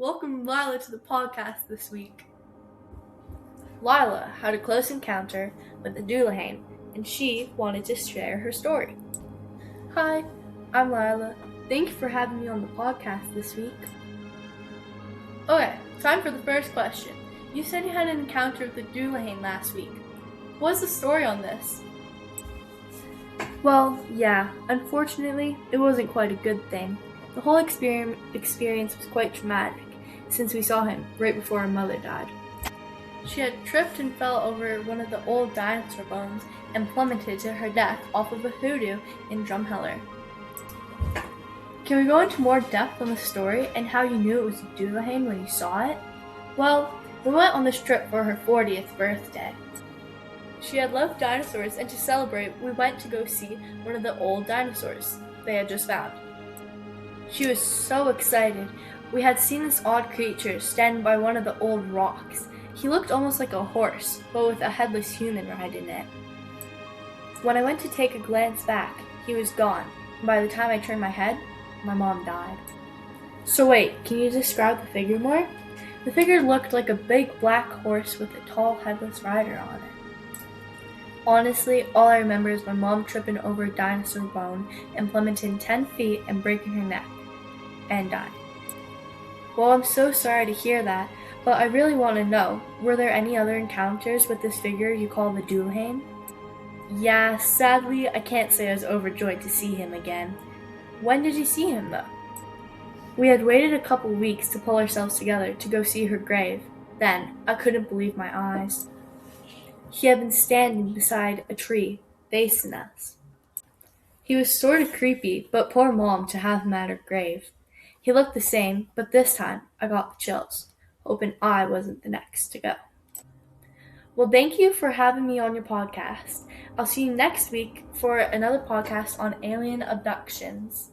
Welcome Lila to the podcast this week. Lila had a close encounter with the Doolahane, and she wanted to share her story. Hi, I'm Lila. Thank you for having me on the podcast this week. Okay, time for the first question. You said you had an encounter with the Doolahane last week. What's the story on this? Well, yeah, unfortunately, it wasn't quite a good thing. The whole experience was quite traumatic, since we saw him right before our mother died. She had tripped and fell over one of the old dinosaur bones and plummeted to her death off of a hoodoo in Drumheller. Can we go into more depth on the story and how you knew it was a Doolahane when you saw it? Well, we went on this trip for her 40th birthday. She had loved dinosaurs, and to celebrate, we went to go see one of the old dinosaurs they had just found. She was so excited. We had seen this odd creature standing by one of the old rocks. He looked almost like a horse, but with a headless human riding it. When I went to take a glance back, he was gone, and by the time I turned my head, my mom died. So wait, can you describe the figure more? The figure looked like a big black horse with a tall headless rider on it. Honestly, all I remember is my mom tripping over a dinosaur bone and plummeting 10 feet and breaking her neck, and dying. Well, I'm so sorry to hear that, but I really want to know, were there any other encounters with this figure you call the Doolahane? Yeah, sadly, I can't say I was overjoyed to see him again. When did you see him, though? We had waited a couple weeks to pull ourselves together to go see her grave. Then, I couldn't believe my eyes. He had been standing beside a tree, facing us. He was sort of creepy, but poor Mom to have him at her grave. He looked the same, but this time I got the chills, hoping I wasn't the next to go. Well, thank you for having me on your podcast. I'll see you next week for another podcast on alien abductions.